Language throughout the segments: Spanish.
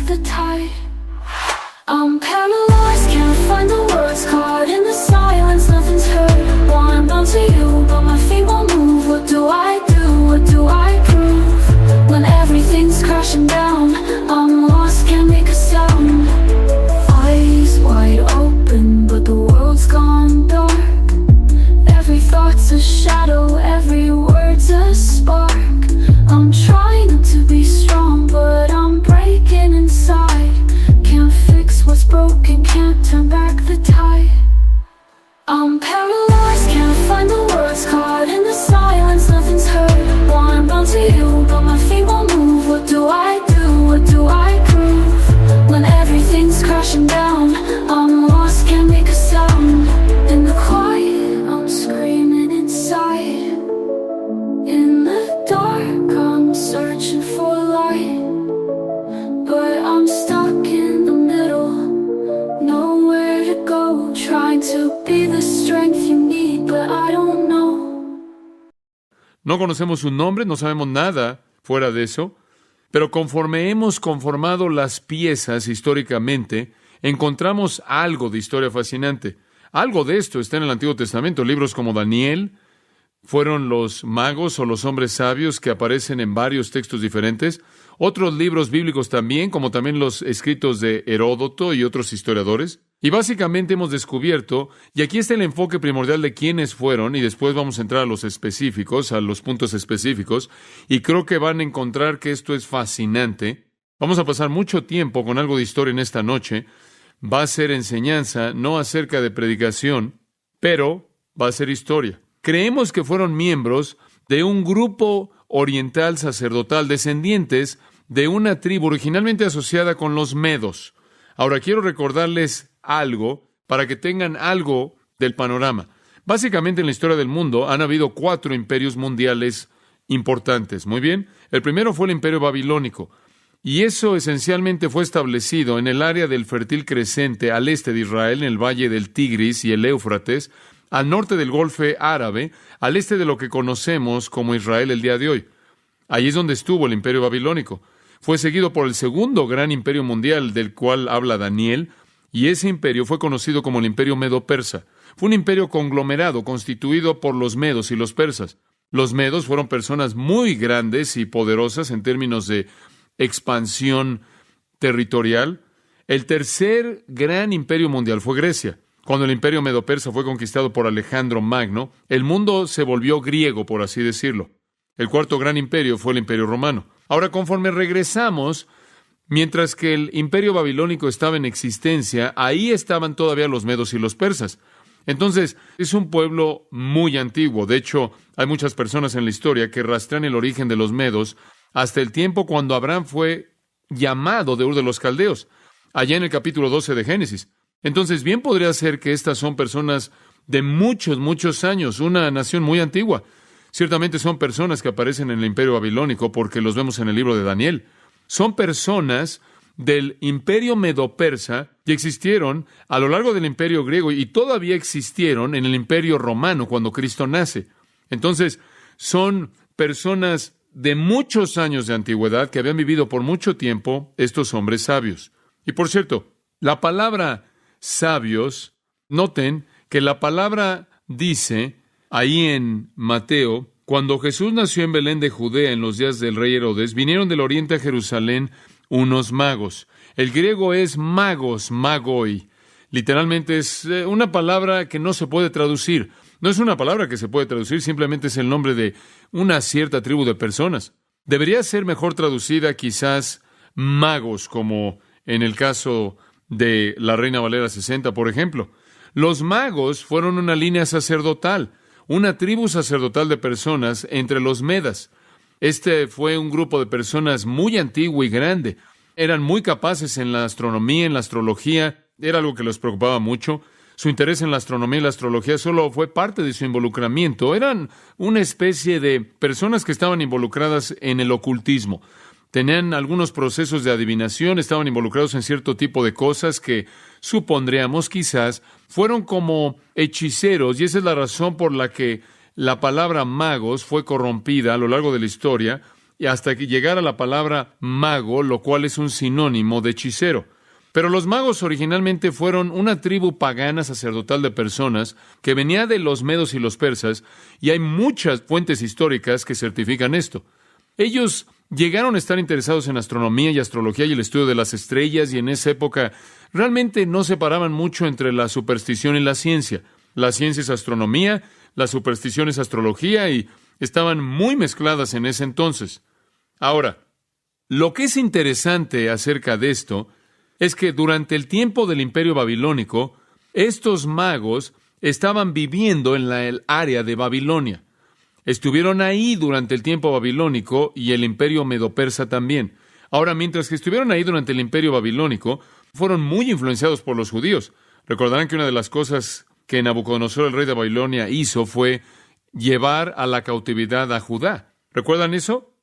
the tide. I'm paralyzed, can't find the words, caught in the silence, nothing's heard. Wanna bounce to you, but my feet won't move. What do I do? What do I prove? When everything's crashing down, I'm lost, can't make a sound. Eyes wide open, but the world's gone dark. Every thought's a shadow, every word's a spark. I'm trying not to be strong, but I'm breaking inside. Can't fix what's broken, can't turn back the tide. I'm paralyzed, can't find the words, caught in the silence, nothing's heard. Wanna bounce to you, but my feet won't move. What do I do? What do I prove? When everything's crashing down, I'm lost, can't make a sound. In the quiet, I'm screaming inside. In the dark, I'm searching for light, but I'm stuck in the middle, nowhere to go. Trying to be the strength you need, but I don't know. No conocemos su nombre, no sabemos nada fuera de eso, pero conforme hemos conformado las piezas históricamente, encontramos algo de historia fascinante. Algo de esto está en el Antiguo Testamento. Libros como Daniel fueron los magos o los hombres sabios que aparecen en varios textos diferentes. Otros libros bíblicos también, como también los escritos de Heródoto y otros historiadores. Y básicamente hemos descubierto, y aquí está el enfoque primordial de quiénes fueron, y después vamos a entrar a los específicos, a los puntos específicos, y creo que van a encontrar que esto es fascinante. Vamos a pasar mucho tiempo con algo de historia en esta noche. Va a ser enseñanza, no acerca de predicación, pero va a ser historia. Creemos que fueron miembros de un grupo oriental sacerdotal, descendientes de una tribu originalmente asociada con los medos. Ahora, quiero recordarles algo para que tengan algo del panorama. Básicamente, en la historia del mundo han habido 4 imperios mundiales importantes. Muy bien. El primero fue el Imperio Babilónico. Y eso esencialmente fue establecido en el área del fértil crescente al este de Israel, en el valle del Tigris y el Éufrates, al norte del Golfo Árabe, al este de lo que conocemos como Israel el día de hoy. Allí es donde estuvo el Imperio Babilónico. Fue seguido por el segundo gran imperio mundial del cual habla Daniel, y ese imperio fue conocido como el Imperio Medo-Persa. Fue un imperio conglomerado constituido por los medos y los persas. Los medos fueron personas muy grandes y poderosas en términos de expansión territorial. El tercer gran imperio mundial fue Grecia. Cuando el imperio medo-persa fue conquistado por Alejandro Magno, el mundo se volvió griego, por así decirlo. El cuarto gran imperio fue el imperio romano. Ahora, conforme regresamos, mientras que el imperio babilónico estaba en existencia, ahí estaban todavía los medos y los persas. Entonces, es un pueblo muy antiguo. De hecho, hay muchas personas en la historia que rastrean el origen de los medos hasta el tiempo cuando Abraham fue llamado de Ur de los Caldeos, allá en el capítulo 12 de Génesis. Entonces, bien podría ser que estas son personas de muchos, muchos años, una nación muy antigua. Ciertamente son personas que aparecen en el imperio babilónico porque los vemos en el libro de Daniel. Son personas del imperio medo-persa que existieron a lo largo del imperio griego y todavía existieron en el imperio romano cuando Cristo nace. Entonces, son personas de muchos años de antigüedad que habían vivido por mucho tiempo estos hombres sabios. Y por cierto, la palabra sabios, noten que la palabra dice ahí en Mateo, cuando Jesús nació en Belén de Judea en los días del rey Herodes, vinieron del oriente a Jerusalén unos magos. El griego es magos, magoi. Literalmente es una palabra que no se puede traducir. No es una palabra que se puede traducir, simplemente es el nombre de una cierta tribu de personas. Debería ser mejor traducida quizás magos, como en el caso de la Reina Valera 60, por ejemplo. Los magos fueron una línea sacerdotal, una tribu sacerdotal de personas entre los medas. Este fue un grupo de personas muy antiguo y grande. Eran muy capaces en la astronomía, en la astrología. Era algo que les preocupaba mucho. Su interés en la astronomía y la astrología solo fue parte de su involucramiento. Eran una especie de personas que estaban involucradas en el ocultismo. Tenían algunos procesos de adivinación, estaban involucrados en cierto tipo de cosas que supondríamos quizás fueron como hechiceros, y esa es la razón por la que la palabra magos fue corrompida a lo largo de la historia y hasta que llegara la palabra mago, lo cual es un sinónimo de hechicero. Pero los magos originalmente fueron una tribu pagana sacerdotal de personas que venía de los medos y los persas, y hay muchas fuentes históricas que certifican esto. Ellos llegaron a estar interesados en astronomía y astrología y el estudio de las estrellas, y en esa época realmente no separaban mucho entre la superstición y la ciencia. La ciencia es astronomía, la superstición es astrología, y estaban muy mezcladas en ese entonces. Ahora, lo que es interesante acerca de esto es que durante el tiempo del Imperio Babilónico, estos magos estaban viviendo en el área de Babilonia. Estuvieron ahí durante el tiempo babilónico y el Imperio Medo-Persa también. Ahora, mientras que estuvieron ahí durante el Imperio Babilónico, fueron muy influenciados por los judíos. Recordarán que una de las cosas que Nabucodonosor, el rey de Babilonia, hizo fue llevar a la cautividad a Judá. ¿Recuerdan eso?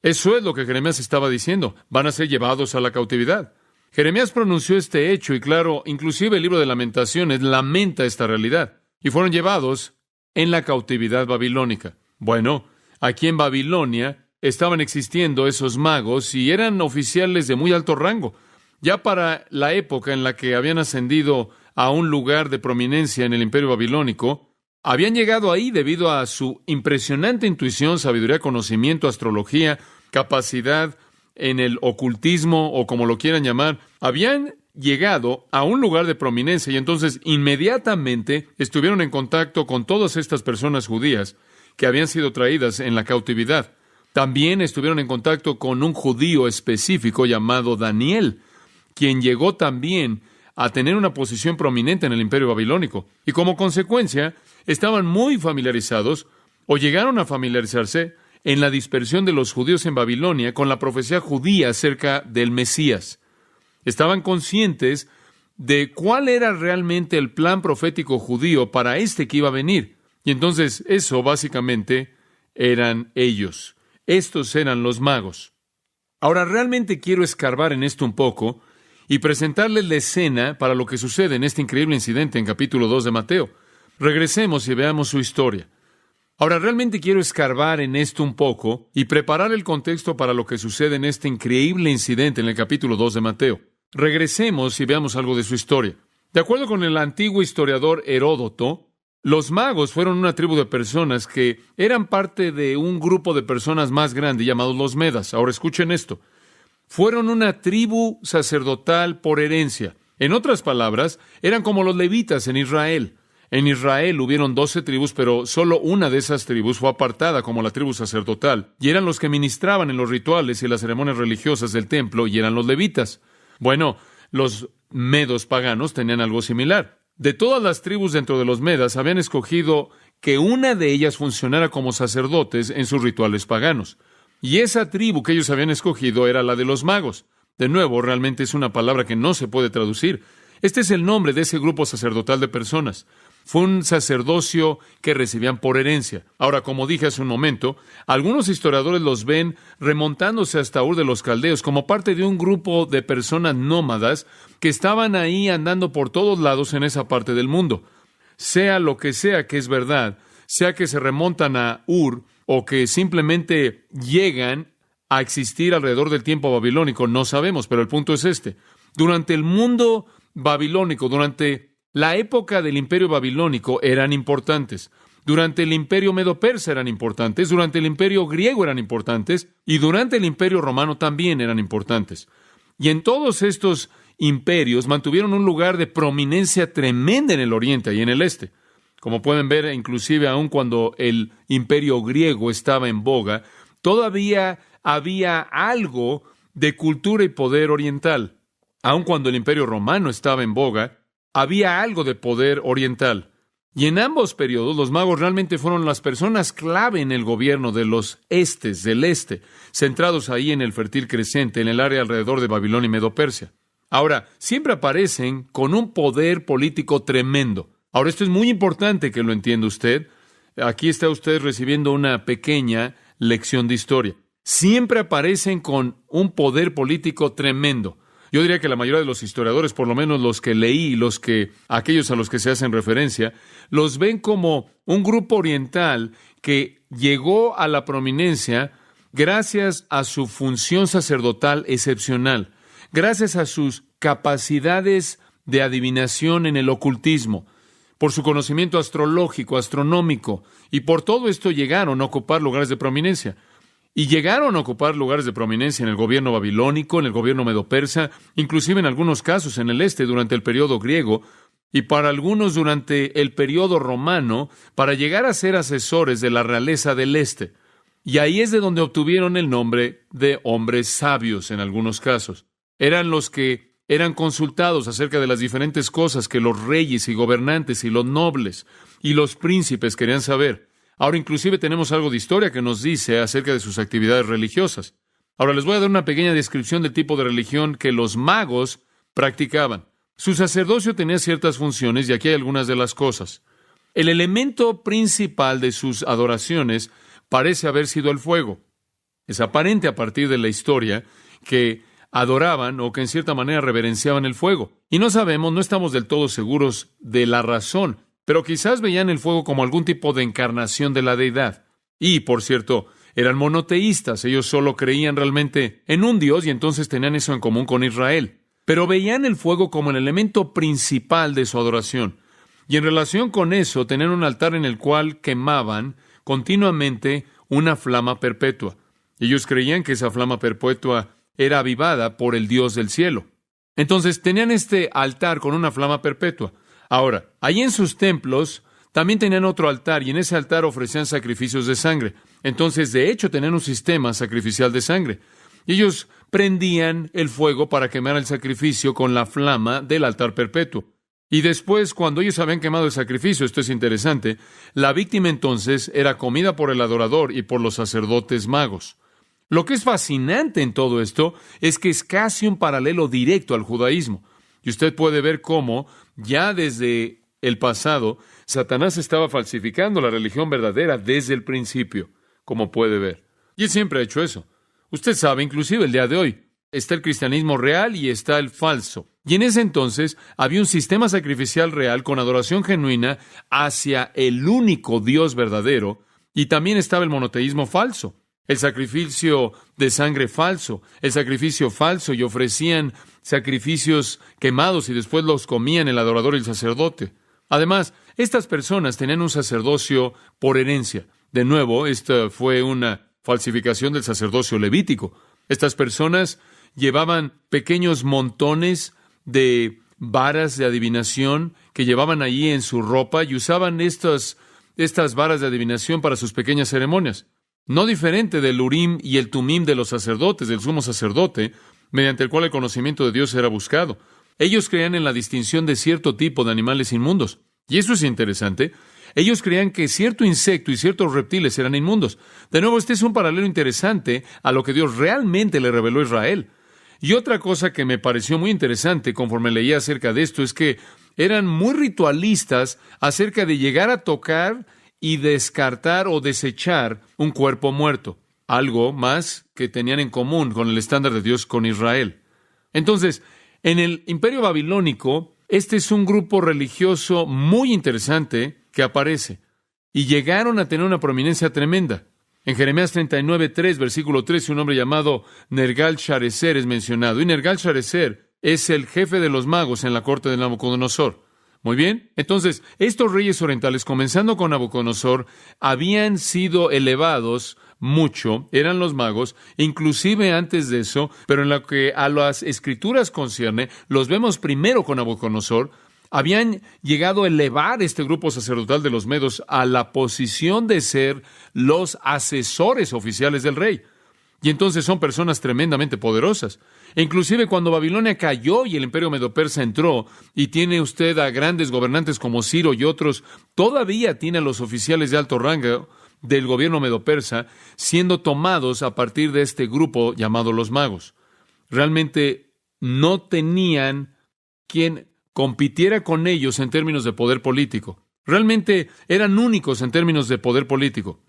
Eso es lo que Jeremías estaba diciendo. Van a ser llevados a la cautividad. Jeremías pronunció este hecho y, claro, inclusive el libro de Lamentaciones lamenta esta realidad. Y fueron llevados en la cautividad babilónica. Bueno, aquí en Babilonia estaban existiendo esos magos y eran oficiales de muy alto rango. Ya para la época en la que habían ascendido a un lugar de prominencia en el Imperio Babilónico, habían llegado ahí debido a su impresionante intuición, sabiduría, conocimiento, astrología, capacidad en el ocultismo o como lo quieran llamar. Habían llegado a un lugar de prominencia y entonces inmediatamente estuvieron en contacto con todas estas personas judías que habían sido traídas en la cautividad. También estuvieron en contacto con un judío específico llamado Daniel, quien llegó también a tener una posición prominente en el Imperio Babilónico. Y como consecuencia, estaban muy familiarizados, o llegaron a familiarizarse, en la dispersión de los judíos en Babilonia con la profecía judía acerca del Mesías. Estaban conscientes de cuál era realmente el plan profético judío para este que iba a venir. Y entonces eso básicamente eran ellos. Estos eran los magos. Ahora realmente quiero escarbar en esto un poco y presentarles la escena para lo que sucede en este increíble incidente en capítulo 2 de Mateo. Regresemos y veamos su historia. Ahora, realmente quiero escarbar en esto un poco y preparar el contexto para lo que sucede en este increíble incidente en el capítulo 2 de Mateo. Regresemos y veamos algo de su historia. De acuerdo con el antiguo historiador Heródoto, los magos fueron una tribu de personas que eran parte de un grupo de personas más grande llamados los Medas. Ahora escuchen esto. Fueron una tribu sacerdotal por herencia. En otras palabras, eran como los levitas en Israel. En Israel hubieron 12 tribus, pero solo una de esas tribus fue apartada como la tribu sacerdotal, y eran los que ministraban en los rituales y las ceremonias religiosas del templo, y eran los levitas. Bueno, los medos paganos tenían algo similar. De todas las tribus dentro de los medas, habían escogido que una de ellas funcionara como sacerdotes en sus rituales paganos. Y esa tribu que ellos habían escogido era la de los magos. De nuevo, realmente es una palabra que no se puede traducir. Este es el nombre de ese grupo sacerdotal de personas. Fue un sacerdocio que recibían por herencia. Ahora, como dije hace un momento, algunos historiadores los ven remontándose hasta Ur de los Caldeos como parte de un grupo de personas nómadas que estaban ahí andando por todos lados en esa parte del mundo. Sea lo que sea que es verdad, sea que se remontan a Ur o que simplemente llegan a existir alrededor del tiempo babilónico, no sabemos, pero el punto es este. Durante el mundo babilónico, durante la época del Imperio Babilónico eran importantes. Durante el Imperio Medo-Persa eran importantes. Durante el Imperio Griego eran importantes. Y durante el Imperio Romano también eran importantes. Y en todos estos imperios mantuvieron un lugar de prominencia tremenda en el Oriente y en el Este. Como pueden ver, inclusive aun cuando el Imperio Griego estaba en boga, todavía había algo de cultura y poder oriental. Aun cuando el Imperio Romano estaba en boga, había algo de poder oriental. Y en ambos periodos, los magos realmente fueron las personas clave en el gobierno de los estes, del este, centrados ahí en el fértil crescente, en el área alrededor de Babilonia y Medo-Persia. Ahora, siempre aparecen con un poder político tremendo. Ahora, esto es muy importante que lo entienda usted. Aquí está usted recibiendo una pequeña lección de historia. Siempre aparecen con un poder político tremendo. Yo diría que la mayoría de los historiadores, por lo menos los que leí, aquellos a los que se hacen referencia, los ven como un grupo oriental que llegó a la prominencia gracias a su función sacerdotal excepcional, gracias a sus capacidades de adivinación en el ocultismo, por su conocimiento astrológico, astronómico, y por todo esto llegaron a ocupar lugares de prominencia. Y llegaron a ocupar lugares de prominencia en el gobierno babilónico, en el gobierno medo-persa, inclusive en algunos casos en el este durante el periodo griego, y para algunos durante el periodo romano, para llegar a ser asesores de la realeza del este. Y ahí es de donde obtuvieron el nombre de hombres sabios en algunos casos. Eran los que eran consultados acerca de las diferentes cosas que los reyes y gobernantes y los nobles y los príncipes querían saber. Ahora, inclusive tenemos algo de historia que nos dice acerca de sus actividades religiosas. Ahora, les voy a dar una pequeña descripción del tipo de religión que los magos practicaban. Su sacerdocio tenía ciertas funciones y aquí hay algunas de las cosas. El elemento principal de sus adoraciones parece haber sido el fuego. Es aparente a partir de la historia que adoraban o que en cierta manera reverenciaban el fuego. Y no sabemos, no estamos del todo seguros de la razón, pero quizás veían el fuego como algún tipo de encarnación de la deidad. Y, por cierto, eran monoteístas. Ellos solo creían realmente en un Dios y entonces tenían eso en común con Israel. Pero veían el fuego como el elemento principal de su adoración. Y en relación con eso, tenían un altar en el cual quemaban continuamente una flama perpetua. Ellos creían que esa flama perpetua era avivada por el Dios del cielo. Entonces, tenían este altar con una flama perpetua. Ahora, allí en sus templos también tenían otro altar y en ese altar ofrecían sacrificios de sangre. Entonces, de hecho, tenían un sistema sacrificial de sangre. Y ellos prendían el fuego para quemar el sacrificio con la flama del altar perpetuo. Y después, cuando ellos habían quemado el sacrificio, esto es interesante, la víctima entonces era comida por el adorador y por los sacerdotes magos. Lo que es fascinante en todo esto es que es casi un paralelo directo al judaísmo. Y usted puede ver cómo, ya desde el pasado, Satanás estaba falsificando la religión verdadera desde el principio, como puede ver. Y él siempre ha hecho eso. Usted sabe, inclusive el día de hoy, está el cristianismo real y está el falso. Y en ese entonces había un sistema sacrificial real con adoración genuina hacia el único Dios verdadero, y también estaba el monoteísmo falso, el sacrificio de sangre falso, el sacrificio falso, y ofrecían sacrificios quemados y después los comían el adorador y el sacerdote. Además, estas personas tenían un sacerdocio por herencia. De nuevo, esta fue una falsificación del sacerdocio levítico. Estas personas llevaban pequeños montones de varas de adivinación que llevaban allí en su ropa y usaban estas varas de adivinación para sus pequeñas ceremonias. No diferente del Urim y el Tumim de los sacerdotes, del sumo sacerdote, mediante el cual el conocimiento de Dios era buscado. Ellos creían en la distinción de cierto tipo de animales inmundos. Y eso es interesante. Ellos creían que cierto insecto y ciertos reptiles eran inmundos. De nuevo, este es un paralelo interesante a lo que Dios realmente le reveló a Israel. Y otra cosa que me pareció muy interesante conforme leía acerca de esto es que eran muy ritualistas acerca de llegar a tocar y descartar o desechar un cuerpo muerto. Algo más que tenían en común con el estándar de Dios con Israel. Entonces, en el Imperio Babilónico, este es un grupo religioso muy interesante que aparece. Y llegaron a tener una prominencia tremenda. En Jeremías 39:3, versículo 13, un hombre llamado Nergal-Sharezer es mencionado. Y Nergal-Sharezer es el jefe de los magos en la corte de Nabucodonosor. Muy bien. Entonces, estos reyes orientales, comenzando con Nabucodonosor, habían sido elevados mucho, eran los magos, inclusive antes de eso, pero en lo que a las escrituras concierne, los vemos primero con Nabucodonosor. Habían llegado a elevar este grupo sacerdotal de los medos a la posición de ser los asesores oficiales del rey. Y entonces son personas tremendamente poderosas. E inclusive cuando Babilonia cayó y el imperio medo-persa entró, y tiene usted a grandes gobernantes como Ciro y otros, todavía tiene a los oficiales de alto rango del gobierno medo-persa siendo tomados a partir de este grupo llamado los magos. Realmente no tenían quien compitiera con ellos en términos de poder político. Realmente eran únicos en términos de poder político.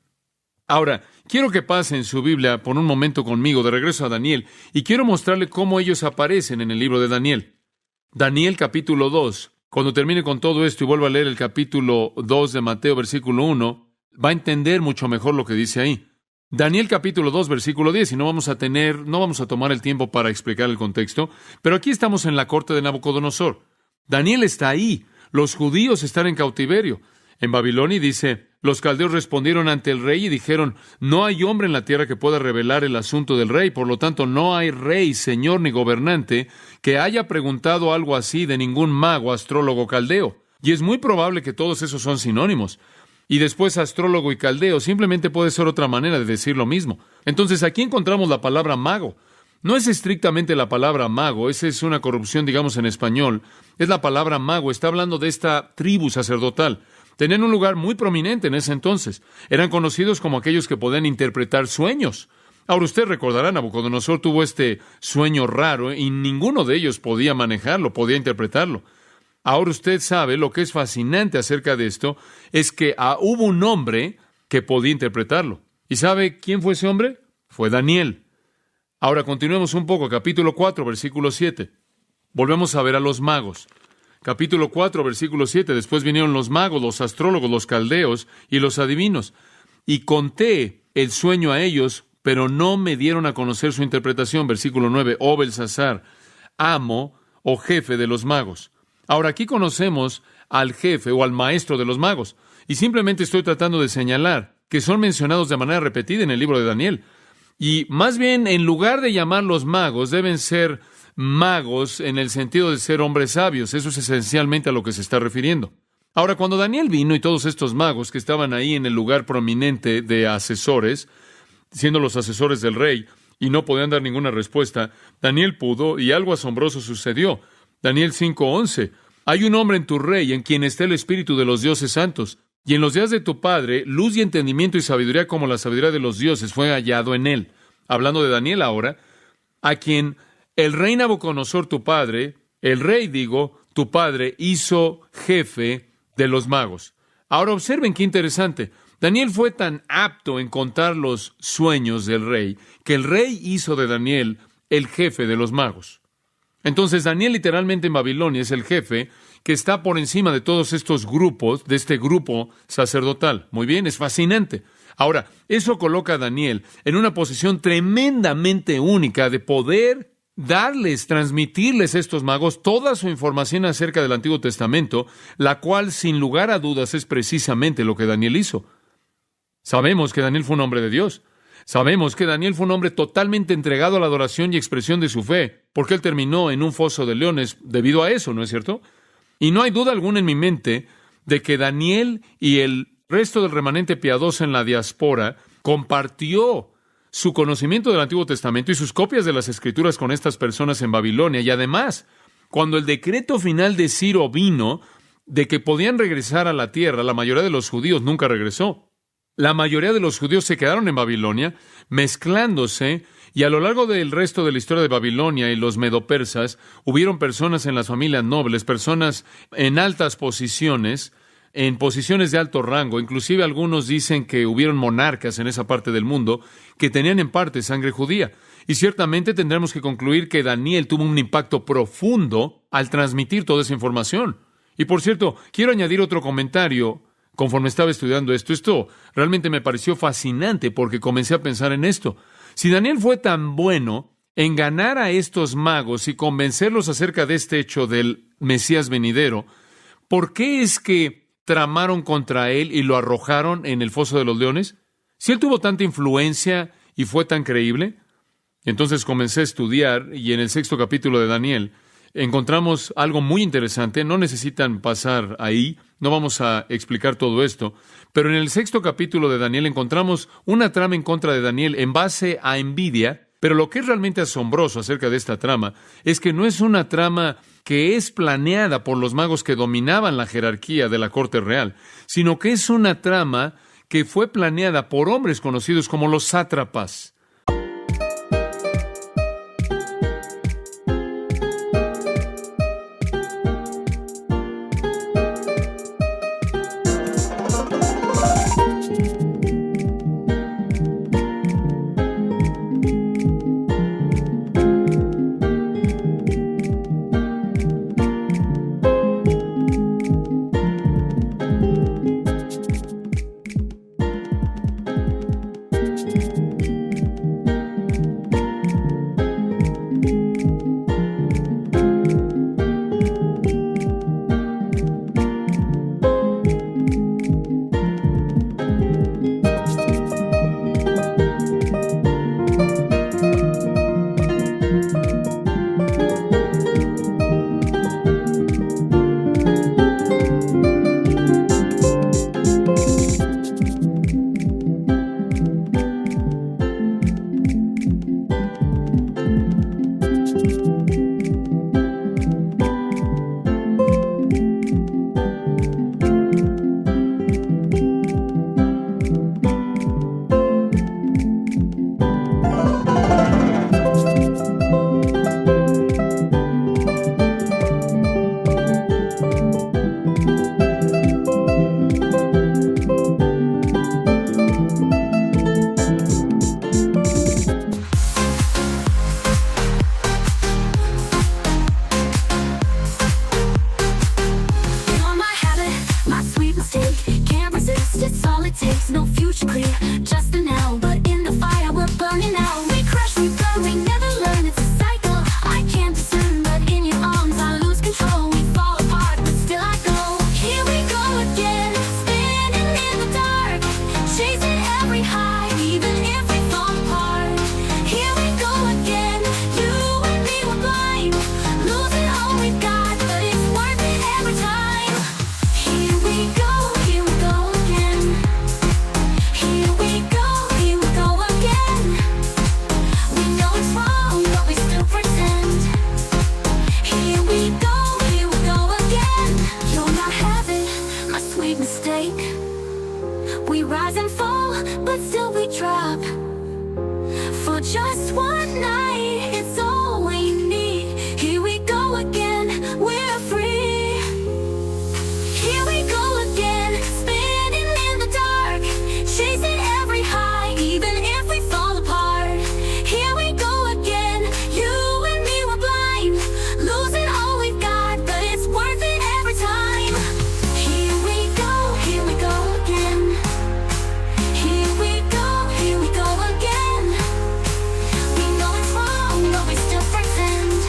Ahora, quiero que pase en su Biblia por un momento conmigo de regreso a Daniel y quiero mostrarle cómo ellos aparecen en el libro de Daniel. Daniel capítulo 2. Cuando termine con todo esto y vuelva a leer el capítulo 2 de Mateo versículo 1, va a entender mucho mejor lo que dice ahí. Daniel capítulo 2, versículo 10, y no vamos a tomar el tiempo para explicar el contexto, pero aquí estamos en la corte de Nabucodonosor. Daniel está ahí, los judíos están en cautiverio. En Babilonia dice, los caldeos respondieron ante el rey y dijeron, no hay hombre en la tierra que pueda revelar el asunto del rey, por lo tanto no hay rey, señor ni gobernante que haya preguntado algo así de ningún mago, astrólogo, caldeo. Y es muy probable que todos esos son sinónimos. Y después astrólogo y caldeo simplemente puede ser otra manera de decir lo mismo. Entonces aquí encontramos la palabra mago. No es estrictamente la palabra mago, esa es una corrupción, digamos, en español. Es la palabra mago, está hablando de esta tribu sacerdotal. Tenían un lugar muy prominente en ese entonces. Eran conocidos como aquellos que podían interpretar sueños. Ahora usted recordará, Nabucodonosor tuvo este sueño raro y ninguno de ellos podía manejarlo, podía interpretarlo. Ahora usted sabe, lo que es fascinante acerca de esto es que hubo un hombre que podía interpretarlo. ¿Y sabe quién fue ese hombre? Fue Daniel. Ahora continuemos un poco, capítulo 4, versículo 7. Volvemos a ver a los magos. Capítulo 4, versículo 7. Después vinieron los magos, los astrólogos, los caldeos y los adivinos. Y conté el sueño a ellos, pero no me dieron a conocer su interpretación. Versículo 9. Oh Belsasar, amo o jefe de los magos. Ahora aquí conocemos al jefe o al maestro de los magos. Y simplemente estoy tratando de señalar que son mencionados de manera repetida en el libro de Daniel. Y más bien, en lugar de llamarlos magos, deben ser magos en el sentido de ser hombres sabios. Eso es esencialmente a lo que se está refiriendo. Ahora, cuando Daniel vino y todos estos magos que estaban ahí en el lugar prominente de asesores, siendo los asesores del rey, y no podían dar ninguna respuesta, Daniel pudo, y algo asombroso sucedió. Daniel 5:11. Hay un hombre en tu rey en quien está el espíritu de los dioses santos, y en los días de tu padre, luz y entendimiento y sabiduría como la sabiduría de los dioses fue hallado en él. Hablando de Daniel ahora, a quien el rey Nabucodonosor, tu padre, tu padre, hizo jefe de los magos. Ahora observen qué interesante. Daniel fue tan apto en contar los sueños del rey, que el rey hizo de Daniel el jefe de los magos. Entonces Daniel literalmente en Babilonia es el jefe que está por encima de todos estos grupos, de este grupo sacerdotal. Muy bien, es fascinante. Ahora, eso coloca a Daniel en una posición tremendamente única de poder transmitirles a estos magos toda su información acerca del Antiguo Testamento, la cual sin lugar a dudas es precisamente lo que Daniel hizo. Sabemos que Daniel fue un hombre de Dios. Sabemos que Daniel fue un hombre totalmente entregado a la adoración y expresión de su fe, porque él terminó en un foso de leones debido a eso, ¿no es cierto? Y no hay duda alguna en mi mente de que Daniel y el resto del remanente piadoso en la diáspora compartió su conocimiento del Antiguo Testamento y sus copias de las Escrituras con estas personas en Babilonia. Y además, cuando el decreto final de Ciro vino de que podían regresar a la tierra, la mayoría de los judíos nunca regresó. La mayoría de los judíos se quedaron en Babilonia, mezclándose, y a lo largo del resto de la historia de Babilonia y los medopersas, hubieron personas en las familias nobles, personas en altas posiciones, en posiciones de alto rango. Inclusive algunos dicen que hubieron monarcas en esa parte del mundo que tenían en parte sangre judía. Y ciertamente tendremos que concluir que Daniel tuvo un impacto profundo al transmitir toda esa información. Y por cierto, quiero añadir otro comentario. Conforme estaba estudiando esto realmente me pareció fascinante porque comencé a pensar en esto. Si Daniel fue tan bueno en ganar a estos magos y convencerlos acerca de este hecho del Mesías venidero, ¿por qué es que tramaron contra él y lo arrojaron en el foso de los leones? Si él tuvo tanta influencia y fue tan creíble, entonces comencé a estudiar y en el 6º capítulo de Daniel encontramos algo muy interesante. No necesitan pasar ahí, no vamos a explicar todo esto, pero en el 6º capítulo de Daniel encontramos una trama en contra de Daniel en base a envidia, pero lo que es realmente asombroso acerca de esta trama es que no es una trama que es planeada por los magos que dominaban la jerarquía de la corte real, sino que es una trama que fue planeada por hombres conocidos como los sátrapas. for just one night. It's all we need. Here we go again, we're free. Here we go again, spinning in the dark, chasing every high, even if we fall apart. Here we go again, you and me were blind, losing all we've got, but it's worth it every time. Here we go again. Here we go again. We know it's wrong, but we still pretend.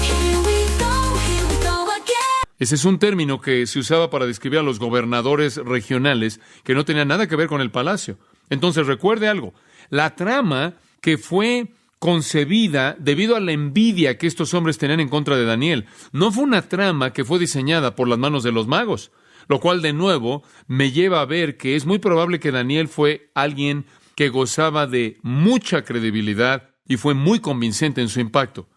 Here we go again. Ese es un término que se usaba para describir a los gobernadores regionales que no tenían nada que ver con el palacio. Entonces, recuerde algo. La trama que fue concebida debido a la envidia que estos hombres tenían en contra de Daniel no fue una trama que fue diseñada por las manos de los magos, lo cual de nuevo me lleva a ver que es muy probable que Daniel fue alguien que gozaba de mucha credibilidad y fue muy convincente en su impacto.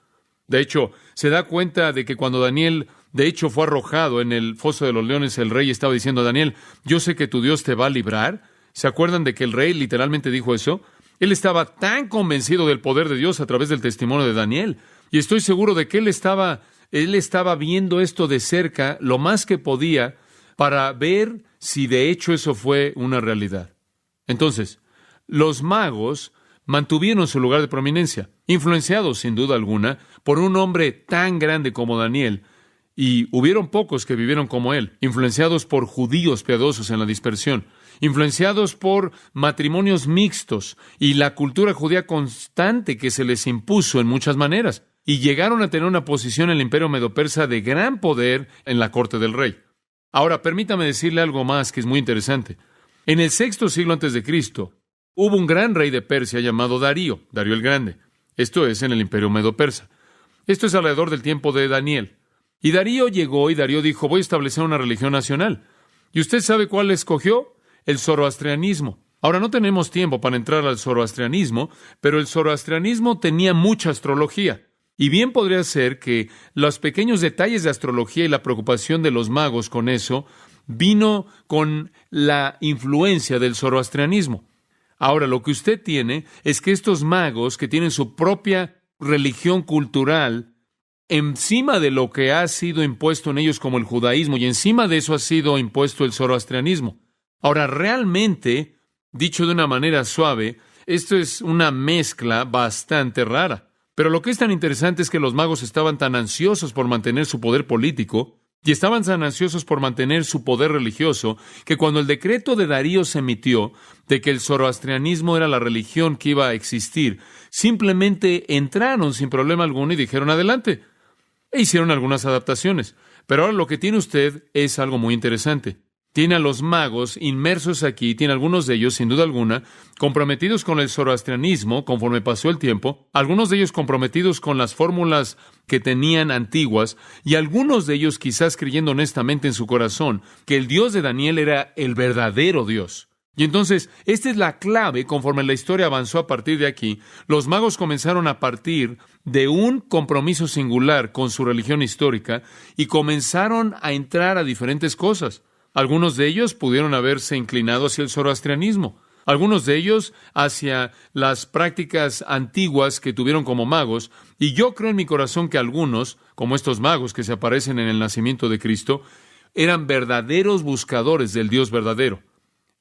De hecho, se da cuenta de que cuando Daniel, de hecho, fue arrojado en el foso de los leones, el rey estaba diciendo: Daniel, yo sé que tu Dios te va a librar. ¿Se acuerdan de que el rey literalmente dijo eso? Él estaba tan convencido del poder de Dios a través del testimonio de Daniel. Y estoy seguro de que él estaba viendo esto de cerca lo más que podía para ver si de hecho eso fue una realidad. Entonces, los magos mantuvieron su lugar de prominencia, influenciados sin duda alguna por un hombre tan grande como Daniel, y hubieron pocos que vivieron como él, influenciados por judíos piadosos en la dispersión, influenciados por matrimonios mixtos y la cultura judía constante que se les impuso en muchas maneras, y llegaron a tener una posición en el imperio medo-persa de gran poder en la corte del rey. Ahora, permítame decirle algo más que es muy interesante. En el 6º siglo antes de Cristo, hubo un gran rey de Persia llamado Darío el Grande. Esto es en el imperio medo-persa. Esto es alrededor del tiempo de Daniel. Y Darío llegó y Darío dijo: voy a establecer una religión nacional. ¿Y usted sabe cuál escogió? El zoroastrianismo. Ahora, no tenemos tiempo para entrar al zoroastrianismo, pero el zoroastrianismo tenía mucha astrología. Y bien podría ser que los pequeños detalles de astrología y la preocupación de los magos con eso vino con la influencia del zoroastrianismo. Ahora, lo que usted tiene es que estos magos, que tienen su propia religión cultural, encima de lo que ha sido impuesto en ellos como el judaísmo, y encima de eso ha sido impuesto el zoroastrianismo. Ahora, realmente, dicho de una manera suave, esto es una mezcla bastante rara. Pero lo que es tan interesante es que los magos estaban tan ansiosos por mantener su poder político y estaban tan ansiosos por mantener su poder religioso que cuando el decreto de Darío se emitió de que el zoroastrianismo era la religión que iba a existir, simplemente entraron sin problema alguno y dijeron adelante. E hicieron algunas adaptaciones. Pero ahora lo que tiene usted es algo muy interesante. Tiene a los magos inmersos aquí, tiene algunos de ellos, sin duda alguna, comprometidos con el zoroastrianismo conforme pasó el tiempo, algunos de ellos comprometidos con las fórmulas que tenían antiguas, y algunos de ellos quizás creyendo honestamente en su corazón que el Dios de Daniel era el verdadero Dios. Y entonces, esta es la clave conforme la historia avanzó a partir de aquí. Los magos comenzaron a partir de un compromiso singular con su religión histórica y comenzaron a entrar a diferentes cosas. Algunos de ellos pudieron haberse inclinado hacia el zoroastrianismo, algunos de ellos hacia las prácticas antiguas que tuvieron como magos, y yo creo en mi corazón que algunos, como estos magos que se aparecen en el nacimiento de Cristo, eran verdaderos buscadores del Dios verdadero.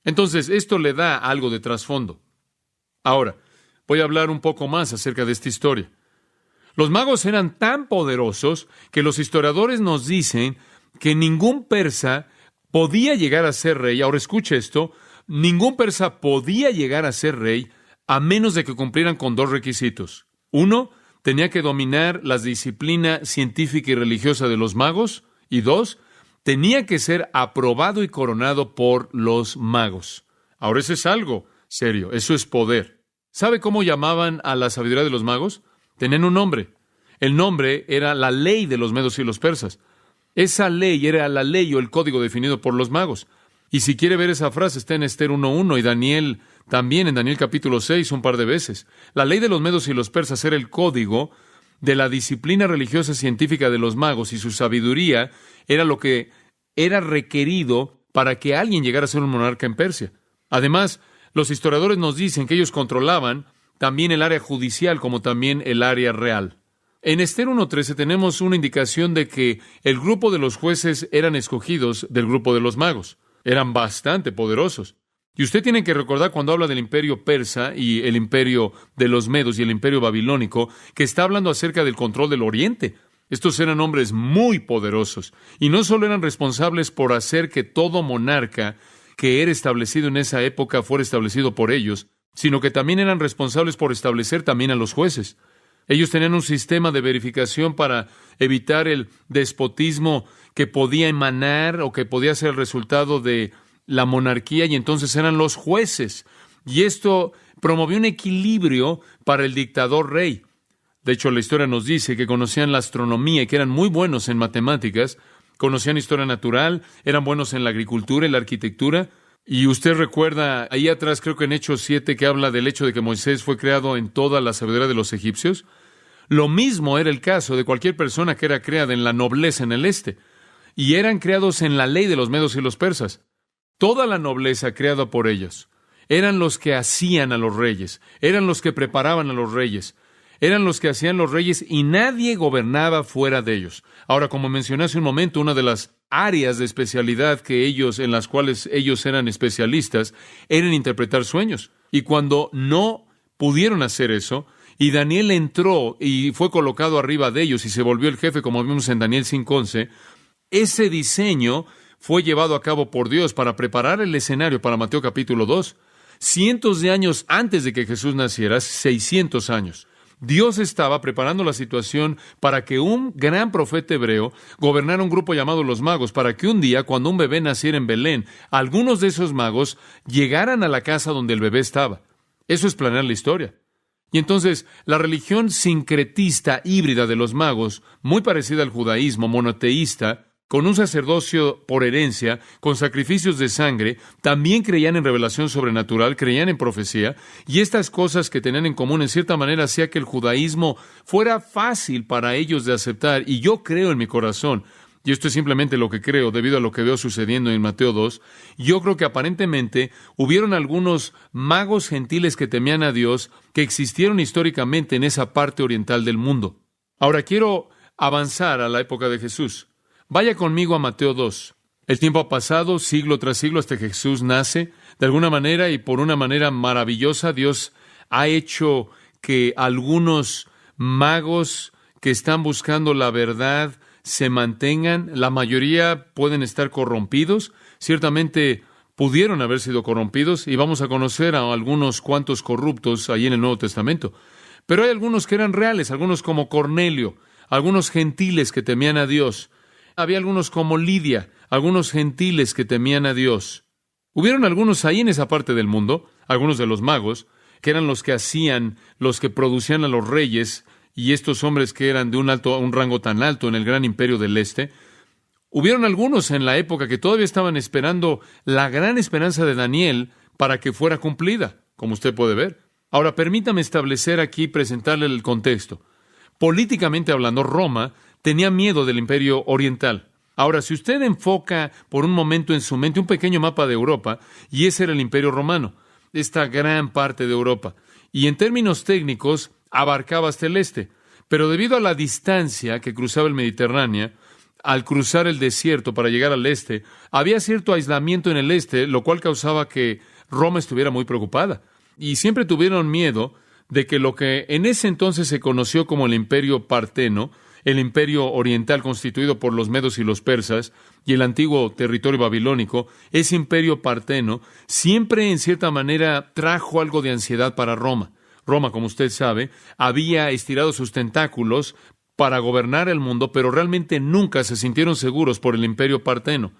Entonces, esto le da algo de trasfondo. Ahora, voy a hablar un poco más acerca de esta historia. Los magos eran tan poderosos que los historiadores nos dicen que ningún persa podía llegar a ser rey. Ahora escuche esto, ningún persa podía llegar a ser rey a menos de que cumplieran con 2 requisitos. 1, tenía que dominar la disciplina científica y religiosa de los magos, y 2, tenía que ser aprobado y coronado por los magos. Ahora eso es algo serio, eso es poder. ¿Sabe cómo llamaban a la sabiduría de los magos? Tenían un nombre. El nombre era la ley de los medos y los persas. Esa ley era la ley o el código definido por los magos. Y si quiere ver esa frase, está en Esther 1:1 y Daniel también, en Daniel capítulo 6, un par de veces. La ley de los medos y los persas era el código de la disciplina religiosa científica de los magos, y su sabiduría era lo que era requerido para que alguien llegara a ser un monarca en Persia. Además, los historiadores nos dicen que ellos controlaban también el área judicial como también el área real. En Esther 1:13 tenemos una indicación de que el grupo de los jueces eran escogidos del grupo de los magos. Eran bastante poderosos. Y usted tiene que recordar cuando habla del imperio persa y el imperio de los medos y el imperio babilónico, que está hablando acerca del control del oriente. Estos eran hombres muy poderosos. Y no solo eran responsables por hacer que todo monarca que era establecido en esa época fuera establecido por ellos, sino que también eran responsables por establecer también a los jueces. Ellos tenían un sistema de verificación para evitar el despotismo que podía emanar o que podía ser el resultado de la monarquía, y entonces eran los jueces. Y esto promovió un equilibrio para el dictador rey. De hecho, la historia nos dice que conocían la astronomía y que eran muy buenos en matemáticas, conocían historia natural, eran buenos en la agricultura y la arquitectura. Y usted recuerda, ahí atrás creo que en Hechos 7, que habla del hecho de que Moisés fue creado en toda la sabiduría de los egipcios. Lo mismo era el caso de cualquier persona que era creada en la nobleza en el este. Y eran creados en la ley de los medos y los persas. Toda la nobleza creada por ellos. Eran los que hacían a los reyes. Eran los que preparaban a los reyes. Eran los que hacían los reyes y nadie gobernaba fuera de ellos. Ahora, como mencioné hace un momento, una de las áreas de especialidad en las cuales ellos eran especialistas, era en interpretar sueños. Y cuando no pudieron hacer eso, y Daniel entró y fue colocado arriba de ellos y se volvió el jefe, como vimos en Daniel 5:11, ese diseño fue llevado a cabo por Dios para preparar el escenario para Mateo capítulo 2. Cientos de años antes de que Jesús naciera, 600 años. Dios estaba preparando la situación para que un gran profeta hebreo gobernara un grupo llamado los magos, para que un día, cuando un bebé naciera en Belén, algunos de esos magos llegaran a la casa donde el bebé estaba. Eso es planear la historia. Y entonces, la religión sincretista híbrida de los magos, muy parecida al judaísmo monoteísta, con un sacerdocio por herencia, con sacrificios de sangre, también creían en revelación sobrenatural, creían en profecía, y estas cosas que tenían en común en cierta manera hacía que el judaísmo fuera fácil para ellos de aceptar. Y yo creo en mi corazón, y esto es simplemente lo que creo debido a lo que veo sucediendo en Mateo 2, yo creo que aparentemente hubieron algunos magos gentiles que temían a Dios que existieron históricamente en esa parte oriental del mundo. Ahora quiero avanzar a la época de Jesús. Vaya conmigo a Mateo 2. El tiempo ha pasado, siglo tras siglo, hasta que Jesús nace. De alguna manera y por una manera maravillosa, Dios ha hecho que algunos magos que están buscando la verdad se mantengan. La mayoría pueden estar corrompidos. Ciertamente pudieron haber sido corrompidos, y vamos a conocer a algunos cuantos corruptos ahí en el Nuevo Testamento. Pero hay algunos que eran reales, algunos como Cornelio, algunos gentiles que temían a Dios. Había algunos como Lidia, algunos gentiles que temían a Dios. Hubieron algunos ahí en esa parte del mundo, algunos de los magos, que eran los que hacían, los que producían a los reyes, y estos hombres que eran de un rango tan alto en el gran imperio del este. Hubieron algunos en la época que todavía estaban esperando la gran esperanza de Daniel para que fuera cumplida, como usted puede ver. Ahora, permítame establecer aquí, presentarle el contexto. Políticamente hablando, Roma tenía miedo del imperio oriental. Ahora, si usted enfoca por un momento en su mente un pequeño mapa de Europa, y ese era el imperio romano, esta gran parte de Europa, y en términos técnicos abarcaba hasta el este, pero debido a la distancia que cruzaba el Mediterráneo, al cruzar el desierto para llegar al este, había cierto aislamiento en el este, lo cual causaba que Roma estuviera muy preocupada. Y siempre tuvieron miedo de que lo que en ese entonces se conoció como el imperio parteno, el imperio oriental constituido por los medos y los persas, y el antiguo territorio babilónico, ese imperio parteno, siempre en cierta manera trajo algo de ansiedad para Roma. Roma, como usted sabe, había estirado sus tentáculos para gobernar el mundo, pero realmente nunca se sintieron seguros por el imperio parteno.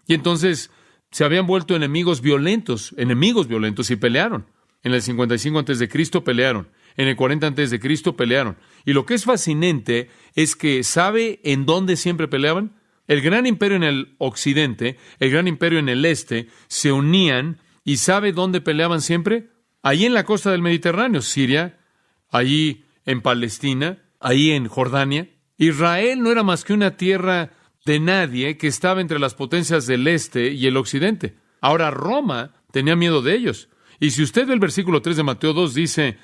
Y entonces se habían vuelto enemigos violentos y pelearon. En el 55 a.C. pelearon. En el 40 a.C. pelearon. Y lo que es fascinante es que, ¿sabe en dónde siempre peleaban? El gran imperio en el occidente, el gran imperio en el este, se unían, y ¿sabe dónde peleaban siempre? Allí en la costa del Mediterráneo, Siria, allí en Palestina, allí en Jordania. Israel no era más que una tierra de nadie que estaba entre las potencias del este y el occidente. Ahora, Roma tenía miedo de ellos. Y si usted ve el versículo 3 de Mateo 2, dice,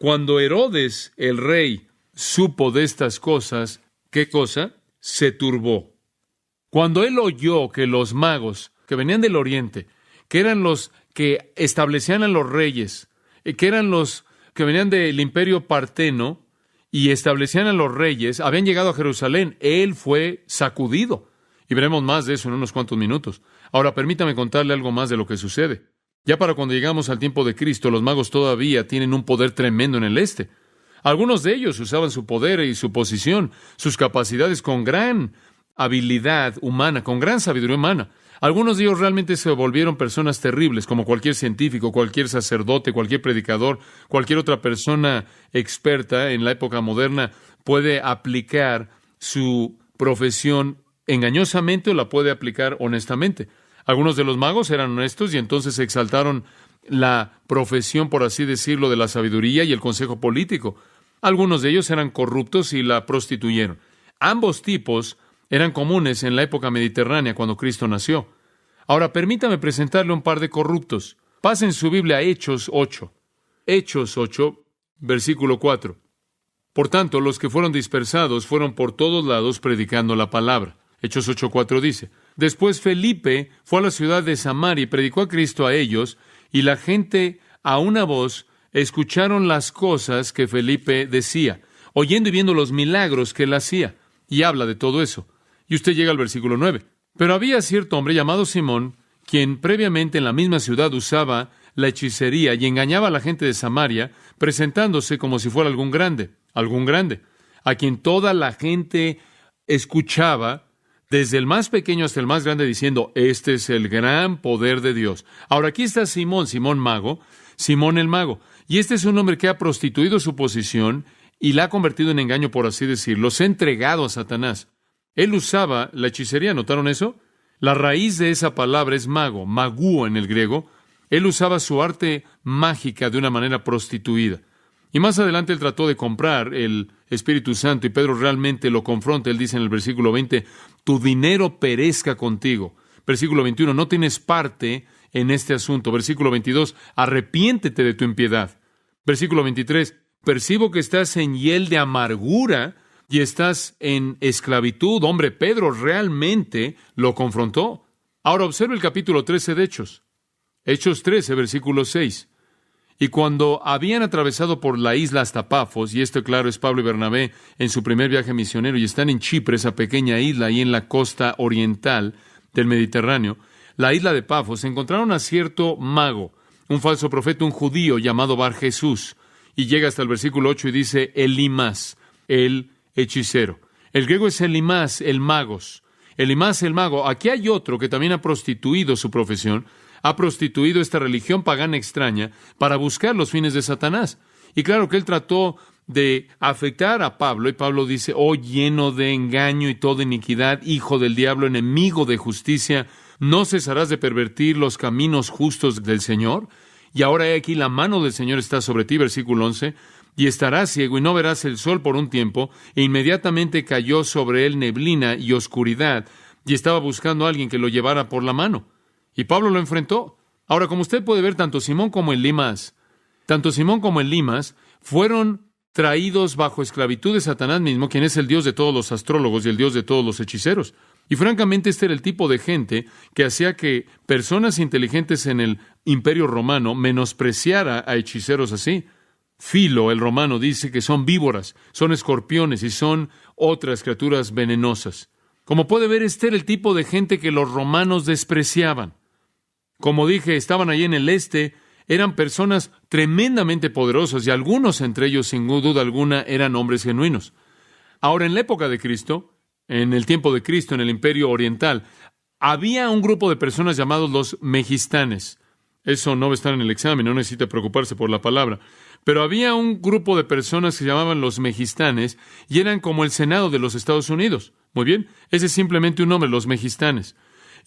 Cuando Herodes, el rey, supo de estas cosas, ¿qué cosa? Se turbó. Cuando él oyó que los magos que venían del oriente, que eran los que establecían a los reyes, que eran los que venían del imperio parteno y establecían a los reyes, habían llegado a Jerusalén, él fue sacudido. Y veremos más de eso en unos cuantos minutos. Ahora, permítame contarle algo más de lo que sucede. Ya para cuando llegamos al tiempo de Cristo, los magos todavía tienen un poder tremendo en el este. Algunos de ellos usaban su poder y su posición, sus capacidades con gran habilidad humana, con gran sabiduría humana. Algunos de ellos realmente se volvieron personas terribles, como cualquier científico, cualquier sacerdote, cualquier predicador, cualquier otra persona experta en la época moderna puede aplicar su profesión engañosamente o la puede aplicar honestamente. Algunos de los magos eran honestos y entonces exaltaron la profesión, por así decirlo, de la sabiduría y el consejo político. Algunos de ellos eran corruptos y la prostituyeron. Ambos tipos eran comunes en la época mediterránea cuando Cristo nació. Ahora, permítame presentarle un par de corruptos. Pasen su Biblia a Hechos 8. Hechos 8, versículo 4. Por tanto, los que fueron dispersados fueron por todos lados predicando la palabra. Hechos 8:4 dice, después Felipe fue a la ciudad de Samaria y predicó a Cristo a ellos, y la gente a una voz escucharon las cosas que Felipe decía, oyendo y viendo los milagros que él hacía. Y habla de todo eso. Y usted llega al versículo 9. Pero había cierto hombre llamado Simón, quien previamente en la misma ciudad usaba la hechicería y engañaba a la gente de Samaria, presentándose como si fuera algún grande, a quien toda la gente escuchaba, desde el más pequeño hasta el más grande, diciendo, este es el gran poder de Dios. Ahora aquí está Simón mago, Simón el mago. Y este es un hombre que ha prostituido su posición y la ha convertido en engaño, por así decirlo. Se ha entregado a Satanás. Él usaba la hechicería, ¿notaron eso? La raíz de esa palabra es mago, magúo en el griego. Él usaba su arte mágica de una manera prostituida. Y más adelante él trató de comprar el Espíritu Santo y Pedro realmente lo confronta. Él dice en el versículo 20, tu dinero perezca contigo. Versículo 21, no tienes parte en este asunto. Versículo 22, arrepiéntete de tu impiedad. Versículo 23, percibo que estás en hiel de amargura y estás en esclavitud. Hombre, Pedro realmente lo confrontó. Ahora observe el capítulo 13 de Hechos. Hechos 13, versículo 6. Y cuando habían atravesado por la isla hasta Pafos, y esto claro es Pablo y Bernabé en su primer viaje misionero, y están en Chipre, esa pequeña isla ahí en la costa oriental del Mediterráneo, la isla de Pafos, encontraron a cierto mago, un falso profeta, un judío llamado Bar Jesús, y llega hasta el versículo 8 y dice, Elimas, el hechicero. El griego es Elimas, el magos. Elimas, el mago. Aquí hay otro que también ha prostituido su profesión, ha prostituido esta religión pagana extraña para buscar los fines de Satanás. Y claro que él trató de afectar a Pablo, y Pablo dice, oh, lleno de engaño y toda iniquidad, hijo del diablo, enemigo de justicia, ¿no cesarás de pervertir los caminos justos del Señor? Y ahora he aquí la mano del Señor está sobre ti, versículo 11, y estarás ciego y no verás el sol por un tiempo, e inmediatamente cayó sobre él neblina y oscuridad, y estaba buscando a alguien que lo llevara por la mano. Y Pablo lo enfrentó. Ahora, como usted puede ver, tanto Simón como Elimas fueron traídos bajo esclavitud de Satanás mismo, quien es el Dios de todos los astrólogos y el Dios de todos los hechiceros. Y francamente, este era el tipo de gente que hacía que personas inteligentes en el Imperio Romano menospreciara a hechiceros así. Filo, el romano, dice que son víboras, son escorpiones y son otras criaturas venenosas. Como puede ver, este era el tipo de gente que los romanos despreciaban. Como dije, estaban allí en el este, eran personas tremendamente poderosas y algunos entre ellos, sin duda alguna, eran hombres genuinos. Ahora, en la época de Cristo, en el tiempo de Cristo, en el Imperio Oriental, había un grupo de personas llamados los megistanes. Eso no va a estar en el examen, no necesita preocuparse por la palabra. Pero había un grupo de personas que se llamaban los megistanes y eran como el Senado de los Estados Unidos. Muy bien, ese es simplemente un nombre, los megistanes.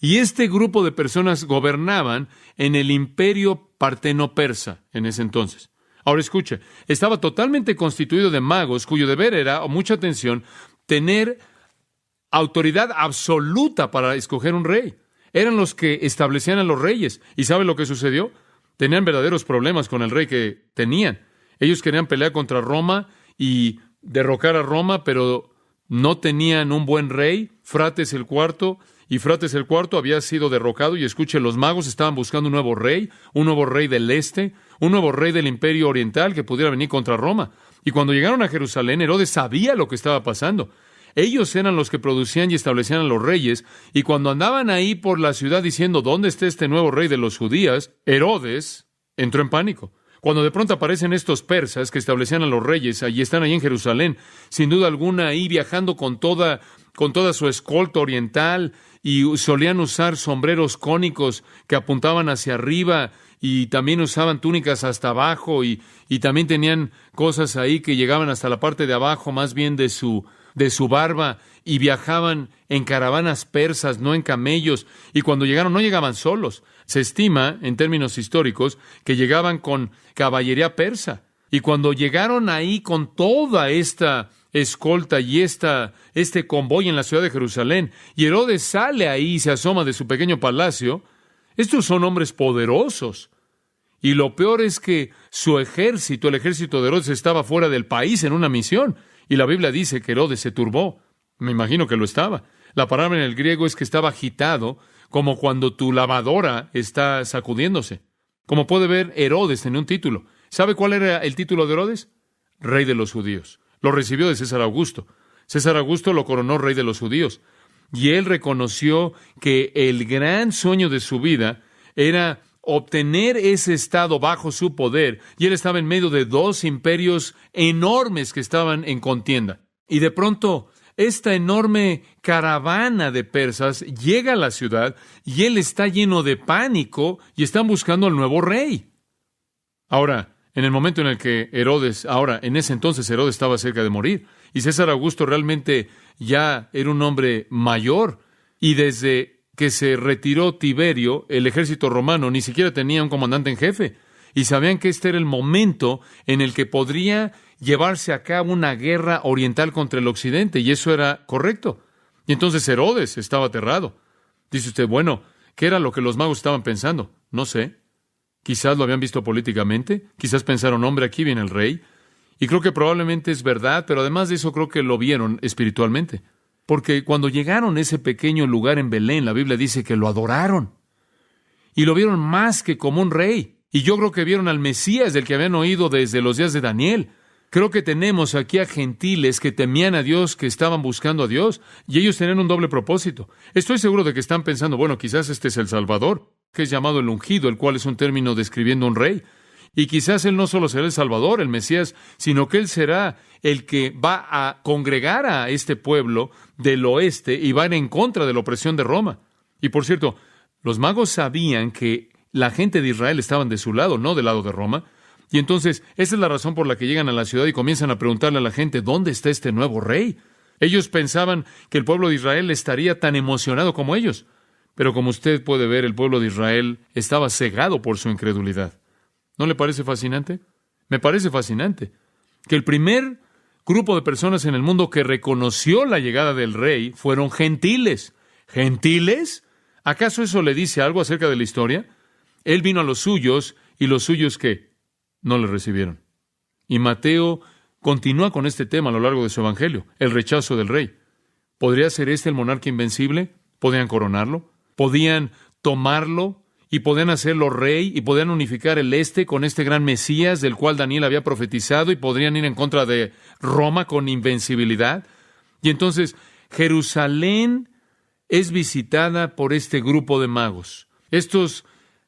Y este grupo de personas gobernaban en el imperio parteno-persa en ese entonces. Ahora escucha, estaba totalmente constituido de magos cuyo deber era, o mucha atención, tener autoridad absoluta para escoger un rey. Eran los que establecían a los reyes. ¿Y sabe lo que sucedió? Tenían verdaderos problemas con el rey que tenían. Ellos querían pelear contra Roma y derrocar a Roma, pero no tenían un buen rey. Frates el cuarto, y Frates el cuarto había sido derrocado, y escuche, los magos estaban buscando un nuevo rey del este, un nuevo rey del imperio oriental que pudiera venir contra Roma. Y cuando llegaron a Jerusalén, Herodes sabía lo que estaba pasando. Ellos eran los que producían y establecían a los reyes, y cuando andaban ahí por la ciudad diciendo, ¿dónde está este nuevo rey de los judíos? Herodes entró en pánico. Cuando de pronto aparecen estos persas que establecían a los reyes, y están ahí en Jerusalén, sin duda alguna ahí viajando con toda su escolta oriental, y solían usar sombreros cónicos que apuntaban hacia arriba, y también usaban túnicas hasta abajo, y también tenían cosas ahí que llegaban hasta la parte de abajo, más bien de su barba, y viajaban en caravanas persas, no en camellos, y cuando llegaron no llegaban solos. Se estima, en términos históricos, que llegaban con caballería persa, y cuando llegaron ahí con toda esta escolta y este convoy en la ciudad de Jerusalén, y Herodes sale ahí y se asoma de su pequeño palacio, estos son hombres poderosos. Y lo peor es que su ejército, el ejército de Herodes, estaba fuera del país en una misión. Y la Biblia dice que Herodes se turbó. Me imagino que lo estaba. La palabra en el griego es que estaba agitado, como cuando tu lavadora está sacudiéndose. Como puede ver, Herodes tenía un título. ¿Sabe cuál era el título de Herodes? Rey de los judíos. Lo recibió de César Augusto. César Augusto lo coronó rey de los judíos. Y él reconoció que el gran sueño de su vida era obtener ese estado bajo su poder, y él estaba en medio de dos imperios enormes que estaban en contienda. Y de pronto, esta enorme caravana de persas llega a la ciudad, y él está lleno de pánico, y están buscando al nuevo rey. Ahora, en el momento en el que en ese entonces Herodes estaba cerca de morir, y César Augusto realmente ya era un hombre mayor, y desde que se retiró Tiberio, el ejército romano ni siquiera tenía un comandante en jefe, y sabían que este era el momento en el que podría llevarse a cabo una guerra oriental contra el occidente, y eso era correcto. Y entonces Herodes estaba aterrado. Dice usted, bueno, ¿qué era lo que los magos estaban pensando? No sé. Quizás lo habían visto políticamente, quizás pensaron, hombre, aquí viene el rey, y creo que probablemente es verdad, pero además de eso creo que lo vieron espiritualmente. Porque cuando llegaron a ese pequeño lugar en Belén, la Biblia dice que lo adoraron. Y lo vieron más que como un rey. Y yo creo que vieron al Mesías del que habían oído desde los días de Daniel. Creo que tenemos aquí a gentiles que temían a Dios, que estaban buscando a Dios. Y ellos tenían un doble propósito. Estoy seguro de que están pensando, bueno, quizás este es el Salvador, que es llamado el ungido, el cual es un término describiendo un rey. Y quizás Él no solo será el Salvador, el Mesías, sino que Él será el que va a congregar a este pueblo del oeste y va a ir en contra de la opresión de Roma. Y por cierto, los magos sabían que la gente de Israel estaban de su lado, no del lado de Roma. Y entonces, esa es la razón por la que llegan a la ciudad y comienzan a preguntarle a la gente, ¿dónde está este nuevo rey? Ellos pensaban que el pueblo de Israel estaría tan emocionado como ellos. Pero como usted puede ver, el pueblo de Israel estaba cegado por su incredulidad. ¿No le parece fascinante? Me parece fascinante que el primer grupo de personas en el mundo que reconoció la llegada del rey fueron gentiles. ¿Gentiles? ¿Acaso eso le dice algo acerca de la historia? Él vino a los suyos, y los suyos, ¿qué? No le recibieron. Y Mateo continúa con este tema a lo largo de su evangelio, el rechazo del rey. ¿Podría ser este el monarca invencible? ¿Podían coronarlo? ¿Podían tomarlo? Y podían hacerlo rey, y podían unificar el este con este gran Mesías del cual Daniel había profetizado, y podrían ir en contra de Roma con invencibilidad. Y entonces Jerusalén es visitada por este grupo de magos, estos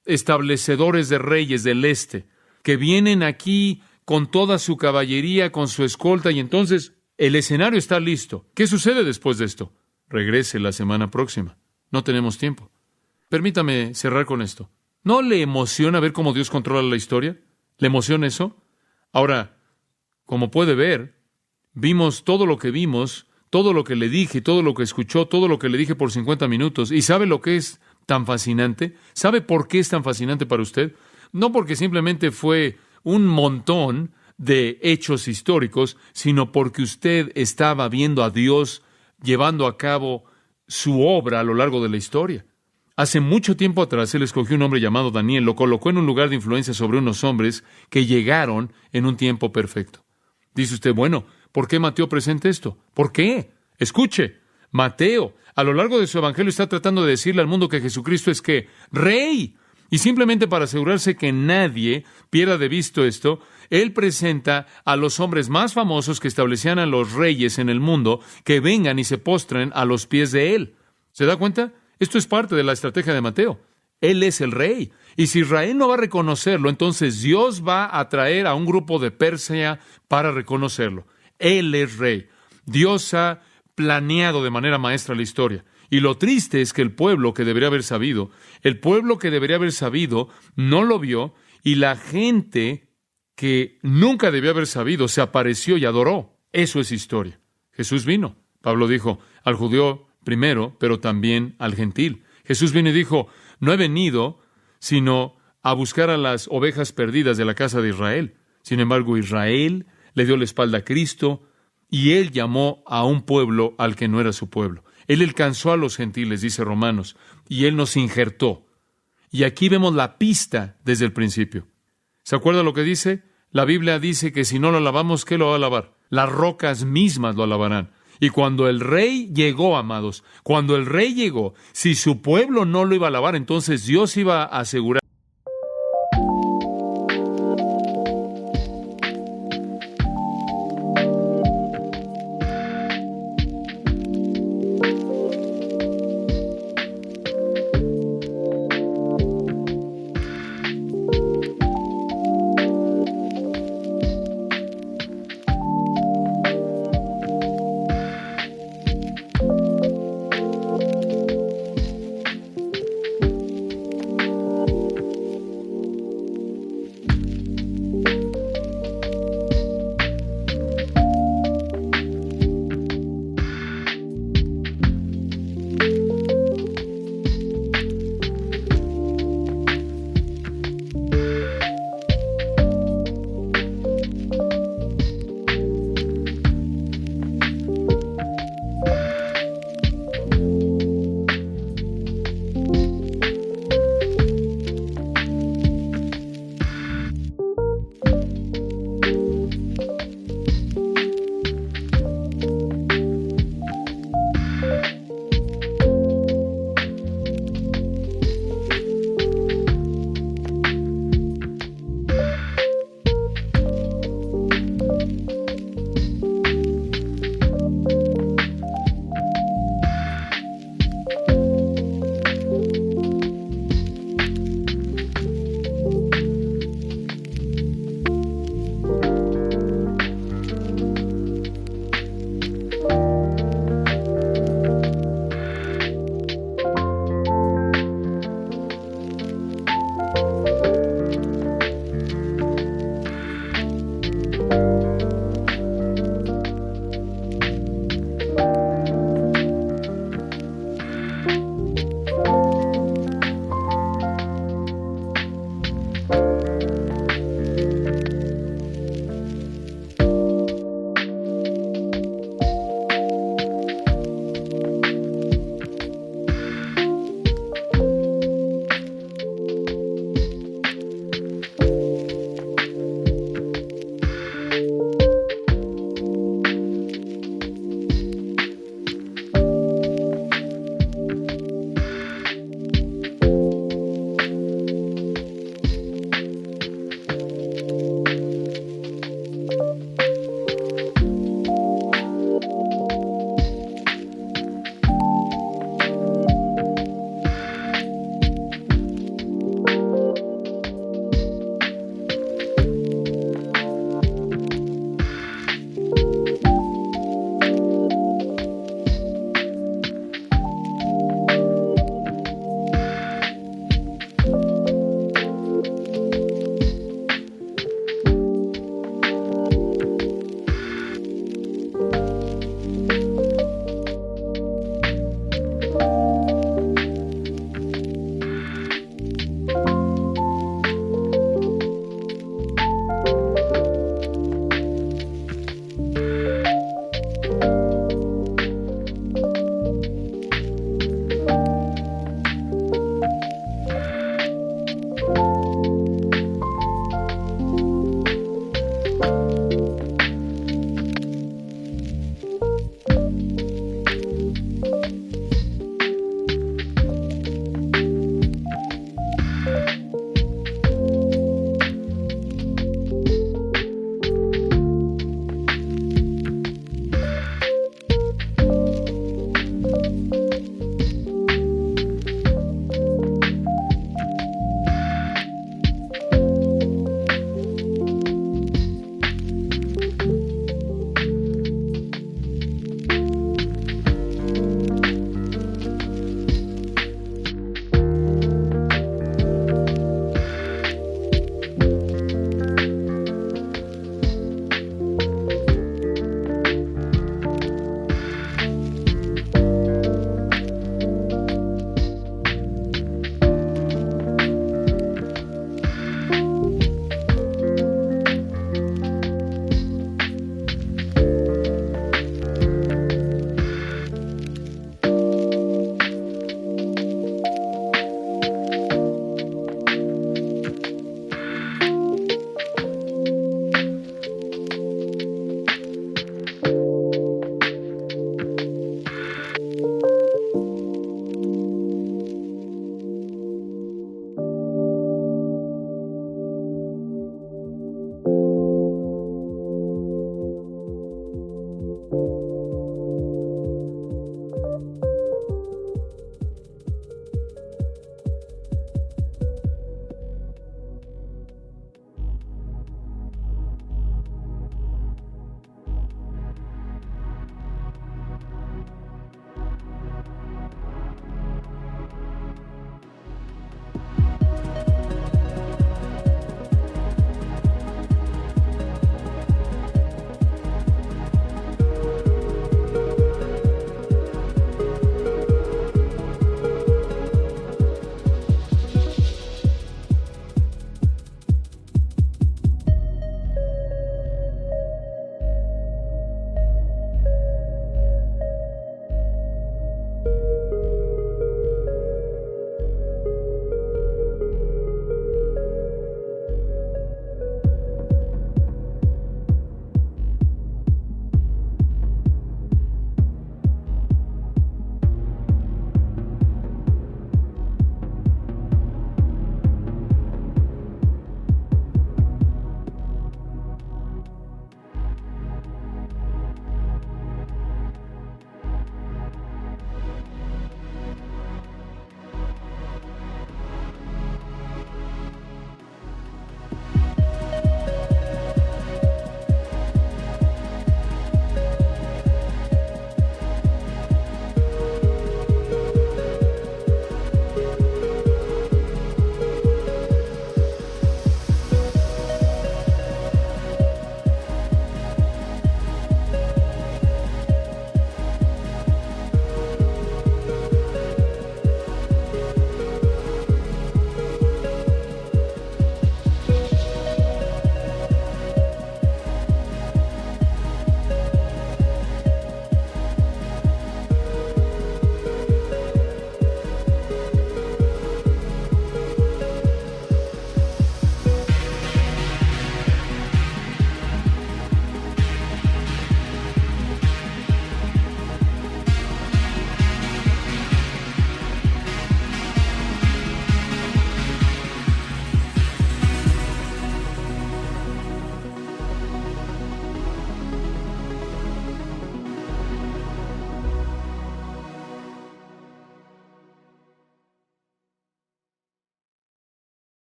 establecedores de reyes del este, que vienen aquí con toda su caballería, con su escolta, y entonces el escenario está listo. ¿Qué sucede después de esto? Regrese la semana próxima. No tenemos tiempo. Permítame cerrar con esto. ¿No le emociona ver cómo Dios controla la historia? ¿Le emociona eso? Ahora, como puede ver, vimos todo lo que vimos, todo lo que le dije, todo lo que escuchó, todo lo que le dije por 50 minutos. ¿Y sabe lo que es tan fascinante? ¿Sabe por qué es tan fascinante para usted? No porque simplemente fue un montón de hechos históricos, sino porque usted estaba viendo a Dios llevando a cabo su obra a lo largo de la historia. Hace mucho tiempo atrás, Él escogió un hombre llamado Daniel, lo colocó en un lugar de influencia sobre unos hombres que llegaron en un tiempo perfecto. Dice usted, bueno, ¿por qué Mateo presenta esto? ¿Por qué? Escuche, Mateo, a lo largo de su evangelio está tratando de decirle al mundo que Jesucristo es ¿qué? Rey. Y simplemente para asegurarse que nadie pierda de vista esto, Él presenta a los hombres más famosos que establecían a los reyes en el mundo que vengan y se postren a los pies de Él. ¿Se da cuenta? Esto es parte de la estrategia de Mateo. Él es el rey. Y si Israel no va a reconocerlo, entonces Dios va a traer a un grupo de Persia para reconocerlo. Él es rey. Dios ha planeado de manera maestra la historia. Y lo triste es que el pueblo que debería haber sabido, no lo vio, y la gente que nunca debió haber sabido se apareció y adoró. Eso es historia. Jesús vino. Pablo dijo al judío primero, pero también al gentil. Jesús vino y dijo, no he venido sino a buscar a las ovejas perdidas de la casa de Israel. Sin embargo, Israel le dio la espalda a Cristo y Él llamó a un pueblo al que no era su pueblo. Él alcanzó a los gentiles, dice Romanos, y Él nos injertó. Y aquí vemos la pista desde el principio. ¿Se acuerda lo que dice? La Biblia dice que si no lo alabamos, ¿qué lo va a alabar? Las rocas mismas lo alabarán. Y cuando el rey llegó, amados, si su pueblo no lo iba a alabar, entonces Dios iba a asegurar